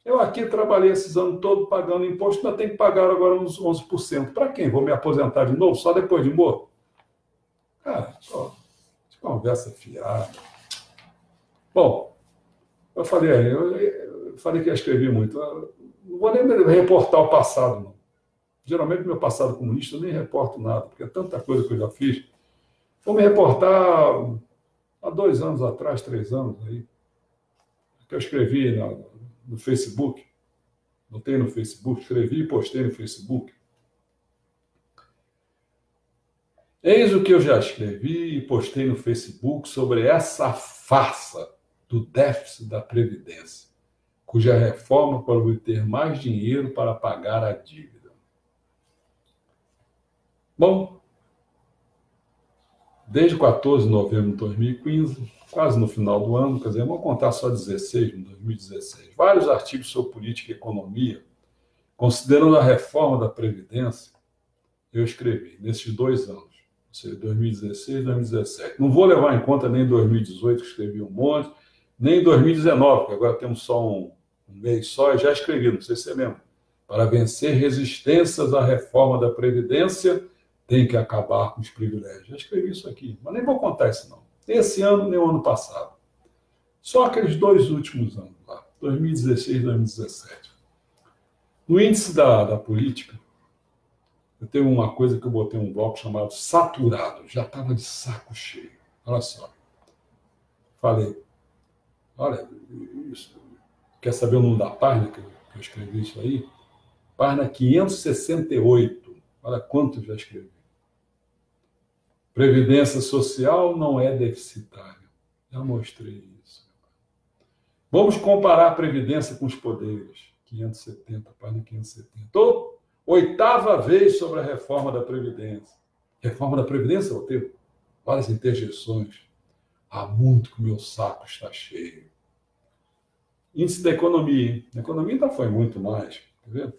Eu aqui trabalhei esses anos todos pagando imposto, ainda tenho que pagar agora uns 11%. Para quem? Vou me aposentar de novo só depois de morto? Cara, que conversa fiada. Bom, eu falei aí, eu falei que ia escrever muito. Eu não vou nem reportar o passado, não. Geralmente, meu passado comunista, eu nem reporto nada, porque é tanta coisa que eu já fiz. Vou me reportar há 2 anos atrás, 3 anos, aí, que eu escrevi no Facebook. Botei no Facebook, escrevi e postei no Facebook. Eis o que eu já escrevi e postei no Facebook sobre essa farsa do déficit da Previdência, cuja reforma pode obter mais dinheiro para pagar a dívida. Bom, desde 14 de novembro de 2015, quase no final do ano, quer dizer, vamos contar só 16, 2016, vários artigos sobre política e economia, considerando a reforma da Previdência, eu escrevi nesses 2 anos. Ou seja, 2016 e 2017. Não vou levar em conta nem 2018, que escrevi um monte, nem 2019, porque agora temos só um mês só, e já escrevi, não sei se você lembra. Para vencer resistências à reforma da Previdência, tem que acabar com os privilégios. Já escrevi isso aqui, mas nem vou contar isso não. Esse ano, nem o ano passado. Só aqueles 2 últimos anos, lá, 2016 e 2017. No índice da política, eu tenho uma coisa que eu botei um bloco chamado saturado, já estava de saco cheio. Olha só. Falei, olha, isso, quer saber o nome da página que eu escrevi isso aí? Página 568. Olha quanto eu já escrevi. Previdência social não é deficitária. Já mostrei isso. Vamos comparar a Previdência com os poderes. 570, página 570. 8ª vez sobre a reforma da Previdência. Reforma da Previdência, eu tenho várias interjeições. Há muito que o meu saco está cheio. Índice da economia. A economia ainda foi muito mais. Quer ver?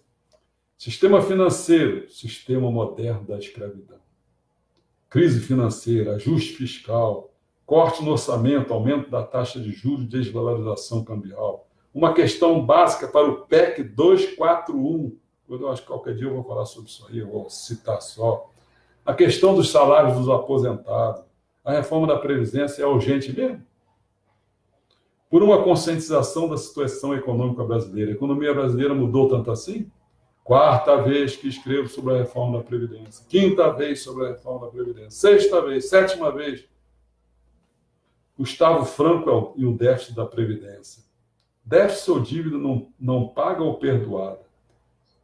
Sistema financeiro, sistema moderno da escravidão. Crise financeira, ajuste fiscal, corte no orçamento, aumento da taxa de juros e desvalorização cambial. Uma questão básica para o PEC 241. Eu acho que qualquer dia eu vou falar sobre isso aí, eu vou citar só. A questão dos salários dos aposentados. A reforma da Previdência é urgente mesmo? Por uma conscientização da situação econômica brasileira. A economia brasileira mudou tanto assim? 4ª vez que escrevo sobre a reforma da Previdência. 5ª vez sobre a reforma da Previdência. 6ª vez, 7ª vez. Gustavo Franco e o déficit da Previdência. Déficit ou dívida não paga ou perdoada.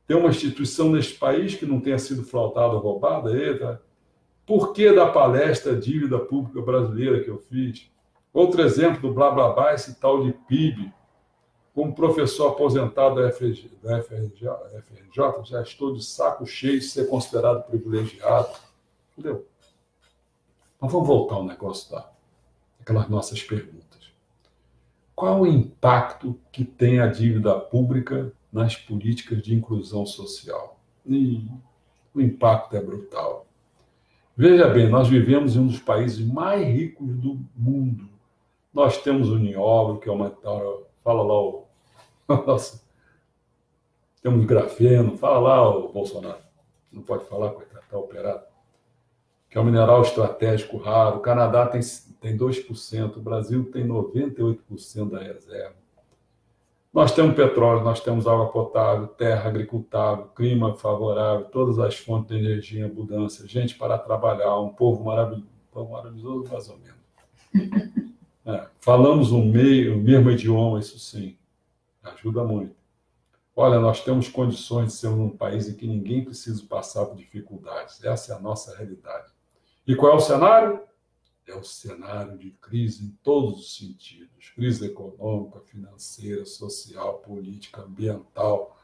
Tem uma instituição neste país que não tenha sido frautada ou roubada? Eita. Por que da palestra Dívida Pública Brasileira que eu fiz? Outro exemplo do blá blá blá, esse tal de PIB. Como professor aposentado da FRJ, já estou de saco cheio de ser considerado privilegiado. Entendeu? Mas vamos voltar ao negócio daquelas nossas perguntas. Qual o impacto que tem a dívida pública nas políticas de inclusão social? O impacto é brutal. Veja bem, nós vivemos em um dos países mais ricos do mundo. Nós temos o nióbio, que é uma... Fala lá o... Nossa. Temos grafeno. Fala lá o Bolsonaro. Não pode falar, coitado, está operado. Que é um mineral estratégico raro. O Canadá tem 2%, o Brasil tem 98% da reserva. Nós temos petróleo, nós temos água potável, terra agricultável, clima favorável, todas as fontes de energia em abundância, gente para trabalhar, um povo maravilhoso, mais ou menos. Falamos o mesmo idioma, isso sim, ajuda muito. Olha, nós temos condições de sermos um país em que ninguém precisa passar por dificuldades. Essa é a nossa realidade. E qual é o cenário? É o cenário de crise em todos os sentidos. Crise econômica, financeira, social, política, ambiental.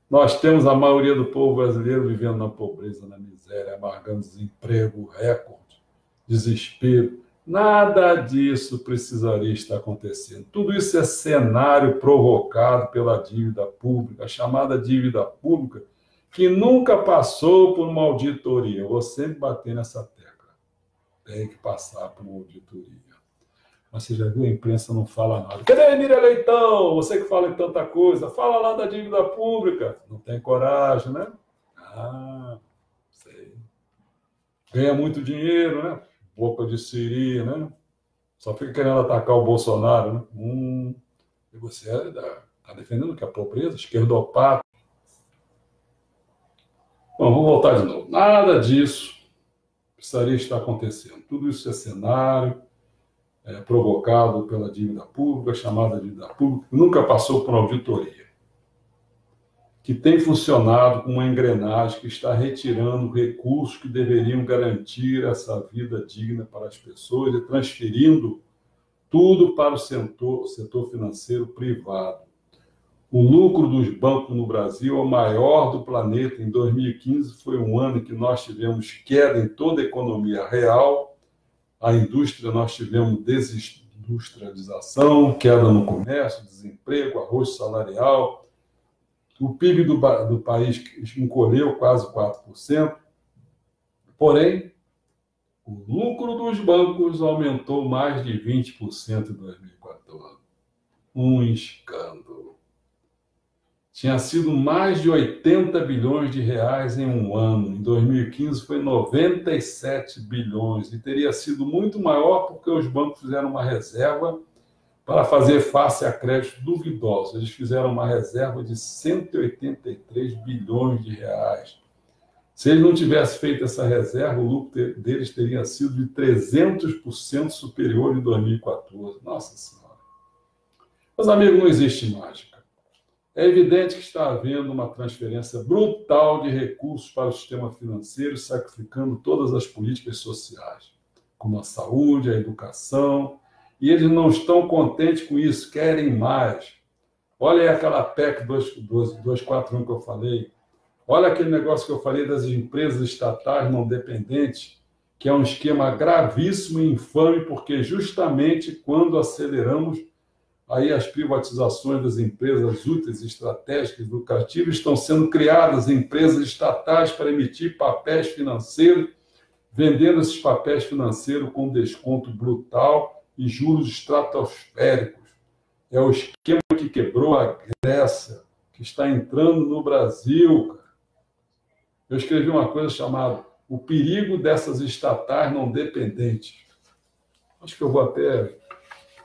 Nós temos a maioria do povo brasileiro vivendo na pobreza, na miséria, amargando desemprego, recorde, desespero. Nada disso precisaria estar acontecendo. Tudo isso é cenário provocado pela dívida pública, a chamada dívida pública, que nunca passou por uma auditoria. Eu vou sempre bater nessa tecla. Tem que passar por uma auditoria. Mas você já viu, a imprensa não fala nada. Cadê Miriam Leitão? Você que fala em tanta coisa, fala lá da dívida pública. Não tem coragem, né? Sei. Ganha muito dinheiro, né? Boca de siri, né? Só fica querendo atacar o Bolsonaro, né? E você Está defendendo que a pobreza, esquerdopata. Bom, vou voltar de novo. Nada disso precisaria estar acontecendo. Tudo isso é cenário provocado pela dívida pública, chamada dívida pública, que nunca passou por uma auditoria, que tem funcionado como uma engrenagem que está retirando recursos que deveriam garantir essa vida digna para as pessoas e transferindo tudo para o setor financeiro privado. O lucro dos bancos no Brasil é o maior do planeta. Em 2015 foi um ano em que nós tivemos queda em toda a economia real. A indústria, nós tivemos desindustrialização, queda no comércio, desemprego, arroxo salarial. O PIB do país encolheu quase 4%. Porém, o lucro dos bancos aumentou mais de 20% em 2014. Um escândalo. Tinha sido mais de 80 bilhões de reais em um ano. Em 2015 foi 97 bilhões. E teria sido muito maior porque os bancos fizeram uma reserva para fazer face a créditos duvidosos. Eles fizeram uma reserva de 183 bilhões de reais. Se eles não tivessem feito essa reserva, o lucro deles teria sido de 300% superior em 2014. Nossa Senhora. Meus amigos, não existe mágica. É evidente que está havendo uma transferência brutal de recursos para o sistema financeiro, sacrificando todas as políticas sociais, como a saúde, a educação, e eles não estão contentes com isso, querem mais. Olha aí aquela PEC 241 que eu falei. Olha aquele negócio que eu falei das empresas estatais não dependentes, que é um esquema gravíssimo e infame, porque justamente quando aceleramos aí as privatizações das empresas úteis, estratégicas, lucrativas, estão sendo criadas empresas estatais para emitir papéis financeiros, vendendo esses papéis financeiros com desconto brutal e juros estratosféricos. É o esquema que quebrou a Grécia, que está entrando no Brasil, cara. Eu escrevi uma coisa chamada O Perigo dessas Estatais Não Dependentes. Acho que eu vou até...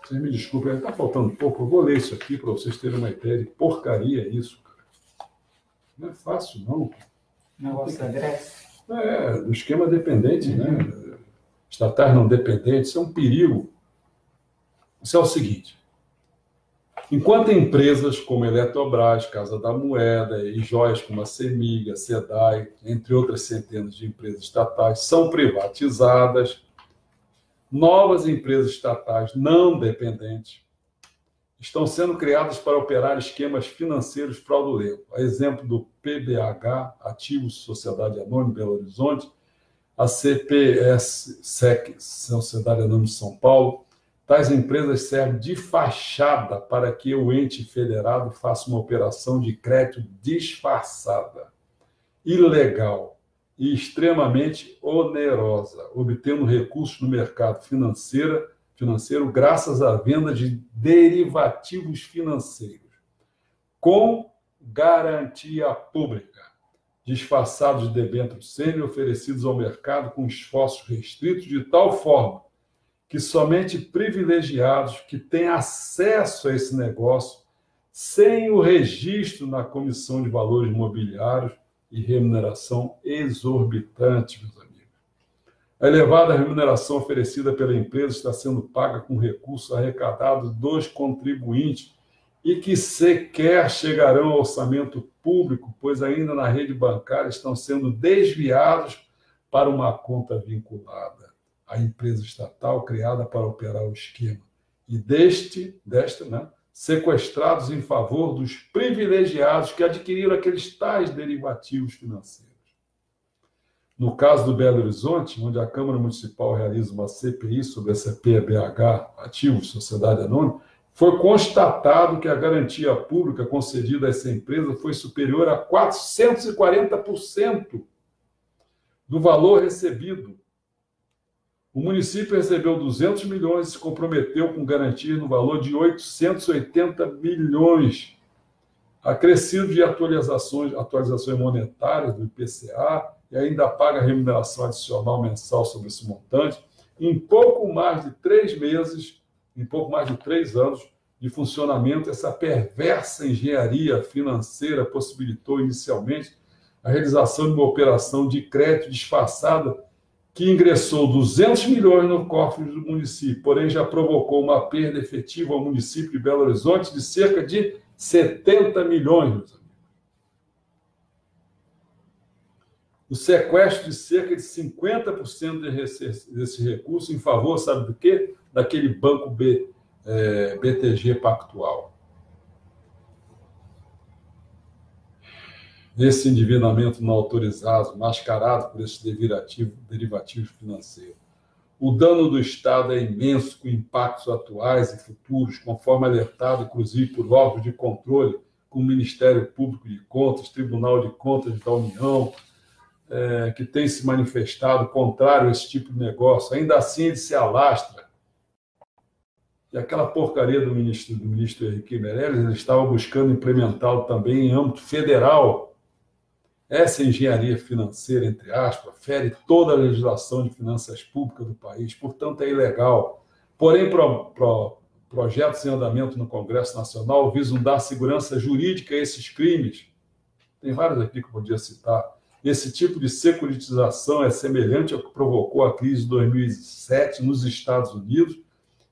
Vocês me desculpem, está faltando pouco. Eu vou ler isso aqui para vocês terem uma ideia de porcaria isso, cara. Não é fácil, não. Negócio da Grécia. Do esquema dependente, né? Estatais não dependentes, isso é um perigo. Isso é o seguinte. Enquanto empresas como Eletrobras, Casa da Moeda e joias como a CEMIG, a SEDAI, entre outras centenas de empresas estatais, são privatizadas, novas empresas estatais não dependentes estão sendo criadas para operar esquemas financeiros fraudulentos. A exemplo do PBH, Ativos Sociedade Anônima Belo Horizonte, a CPS, SEC, Sociedade Anônima de São Paulo. Tais empresas servem de fachada para que o ente federado faça uma operação de crédito disfarçada, ilegal e extremamente onerosa, obtendo recursos no mercado financeiro graças à venda de derivativos financeiros, com garantia pública, disfarçados de debêntures sênior oferecidos ao mercado com esforços restritos de tal forma que somente privilegiados que têm acesso a esse negócio, sem o registro na Comissão de Valores Imobiliários e remuneração exorbitante, meus amigos. A elevada remuneração oferecida pela empresa está sendo paga com recursos arrecadados dos contribuintes e que sequer chegarão ao orçamento público, pois ainda na rede bancária estão sendo desviados para uma conta vinculada à empresa estatal criada para operar o esquema. E sequestrados em favor dos privilegiados que adquiriram aqueles tais derivativos financeiros. No caso do Belo Horizonte, onde a Câmara Municipal realiza uma CPI sobre essa PBH, Ativos Sociedade Anônima, foi constatado que a garantia pública concedida a essa empresa foi superior a 440% do valor recebido. O município recebeu 200 milhões e se comprometeu com garantias no valor de 880 milhões, acrescido de atualizações monetárias do IPCA, e ainda paga remuneração adicional mensal sobre esse montante. Em pouco mais de 3 meses, em pouco mais de 3 anos, de funcionamento, essa perversa engenharia financeira possibilitou inicialmente a realização de uma operação de crédito disfarçada que ingressou 200 milhões no cofre do município, porém já provocou uma perda efetiva ao município de Belo Horizonte de cerca de 70 milhões, meus amigos. O sequestro de cerca de 50% desse recurso em favor, sabe do quê? Daquele banco BTG Pactual. Esse endividamento não autorizado, mascarado por esses derivativos financeiros. O dano do Estado é imenso, com impactos atuais e futuros, conforme alertado, inclusive, por órgãos de controle, como o Ministério Público de Contas, Tribunal de Contas da União, que tem se manifestado contrário a esse tipo de negócio. Ainda assim, ele se alastra. E aquela porcaria do ministro Henrique Meirelles, ele estava buscando implementá-lo também em âmbito federal. Essa engenharia financeira, entre aspas, fere toda a legislação de finanças públicas do país, portanto é ilegal. Porém, projetos em andamento no Congresso Nacional visam dar segurança jurídica a esses crimes. Tem vários aqui que eu podia citar. Esse tipo de securitização é semelhante ao que provocou a crise de 2007 nos Estados Unidos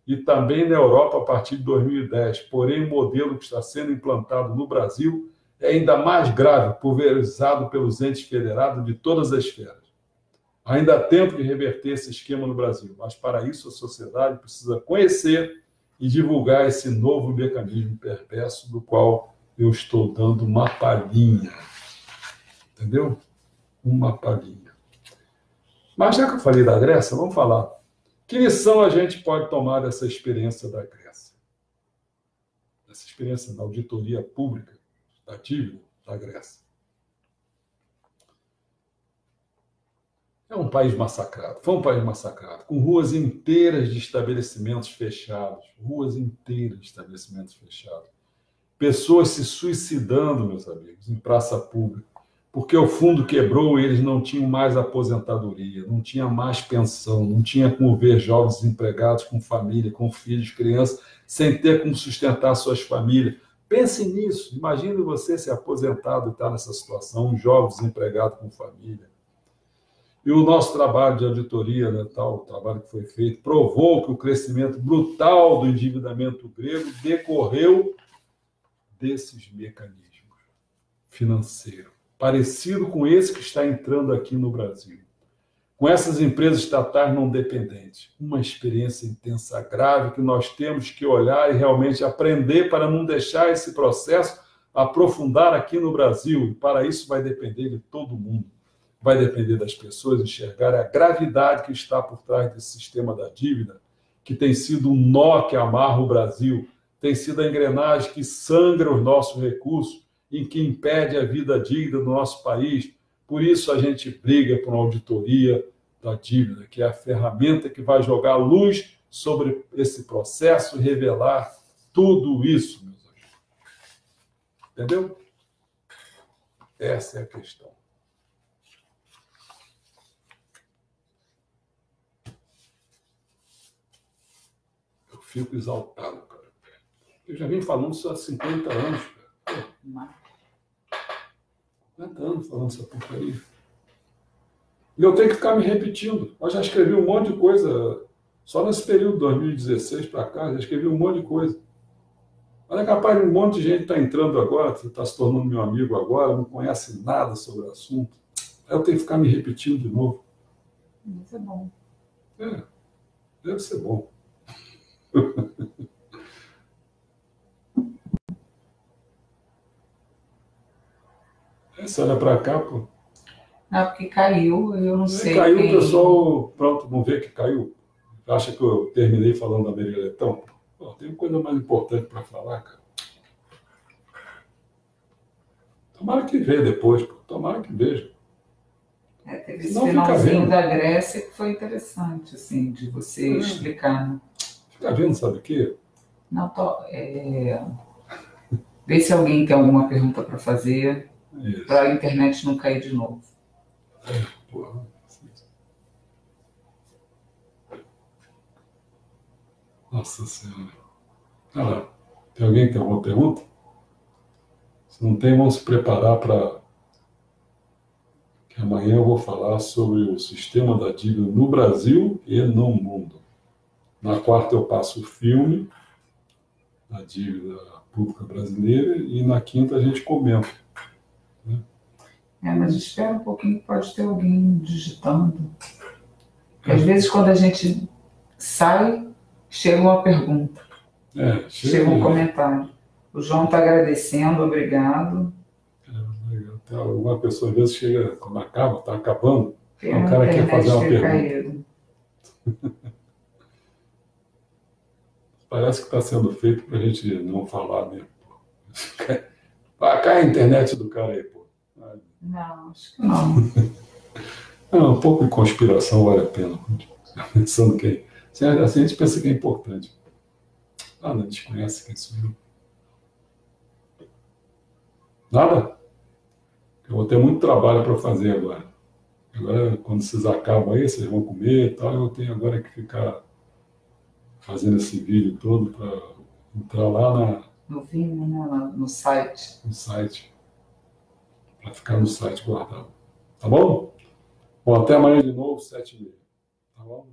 e também na Europa a partir de 2010. Porém, o modelo que está sendo implantado no Brasil é ainda mais grave, pulverizado pelos entes federados de todas as esferas. Ainda há tempo de reverter esse esquema no Brasil, mas para isso a sociedade precisa conhecer e divulgar esse novo mecanismo perverso do qual eu estou dando uma palhinha. Entendeu? Uma palhinha. Mas já que eu falei da Grécia, vamos falar. Que lição a gente pode tomar dessa experiência da Grécia? Dessa experiência da auditoria pública da dívida da Grécia. É um país massacrado, foi um país massacrado, com ruas inteiras de estabelecimentos fechados, pessoas se suicidando, meus amigos, em praça pública, porque o fundo quebrou e eles não tinham mais aposentadoria, não tinha mais pensão, não tinha como ver jovens desempregados com família, com filhos, crianças, sem ter como sustentar suas famílias. Pense nisso, imagine você ser aposentado e estar nessa situação, um jovem desempregado com família. E o nosso trabalho de auditoria, né, o trabalho que foi feito, provou que o crescimento brutal do endividamento grego decorreu desses mecanismos financeiros, parecido com esse que está entrando aqui no Brasil. Com essas empresas estatais não dependentes. Uma experiência intensa grave que nós temos que olhar e realmente aprender para não deixar esse processo aprofundar aqui no Brasil. E para isso vai depender de todo mundo. Vai depender das pessoas enxergar a gravidade que está por trás desse sistema da dívida, que tem sido um nó que amarra o Brasil, tem sido a engrenagem que sangra os nossos recursos, em que impede a vida digna do nosso país. Por isso a gente briga por uma auditoria da dívida, que é a ferramenta que vai jogar luz sobre esse processo e revelar tudo isso, meus amigos. Entendeu? Essa é a questão. Eu fico exaltado, cara. Eu já vim falando isso há 50 anos, cara. 50 anos falando essa porcaria. E eu tenho que ficar me repetindo. Eu já escrevi um monte de coisa, só nesse período de 2016 para cá, já escrevi um monte de coisa. Olha, capaz, um monte de gente está entrando agora, está se tornando meu amigo agora, não conhece nada sobre o assunto. Aí eu tenho que ficar me repetindo de novo. Isso é bom. Deve ser bom. Você olha para cá, pô. Não, porque caiu, eu não sei. Caiu, o pessoal, pronto, vamos ver que caiu. Acha que eu terminei falando da Maria Letão? Pô, tem coisa mais importante para falar, cara. Tomara que veja depois, pô. Tomara que veja. Teve esse finalzinho da Grécia que foi interessante, assim, de você explicar, né? Fica vendo, sabe o quê? Não, vê se alguém tem alguma pergunta para fazer, para a internet não cair de novo. Porra. Nossa Senhora. Olha lá. Tem alguém que tem alguma pergunta? Se não tem, vamos se preparar para que amanhã eu vou falar sobre o sistema da dívida no Brasil e no mundo. Na quarta eu passo o filme da dívida pública brasileira e na quinta a gente comenta. Né? Mas espera um pouquinho que pode ter alguém digitando. Porque às vezes quando a gente sai, chega uma pergunta. Chega um comentário. O João está agradecendo, obrigado. Alguma pessoa às vezes chega, quando acaba, está acabando, o cara quer fazer uma pergunta. Parece que está sendo feito para a gente não falar mesmo. Cai a internet do cara aí, pô. Não, acho que não. Um pouco de conspiração vale a pena. Pensando que assim a gente pensa que é importante. Nada, a gente conhece quem sou eu. Nada? Eu vou ter muito trabalho para fazer agora. Agora, quando vocês acabam aí, vocês vão comer e tal, eu tenho agora que ficar fazendo esse vídeo todo para entrar lá no Vimeo, né? No site. No site. Para ficar no site guardado. Tá bom? Bom, até amanhã de novo, 7h30. Tá bom?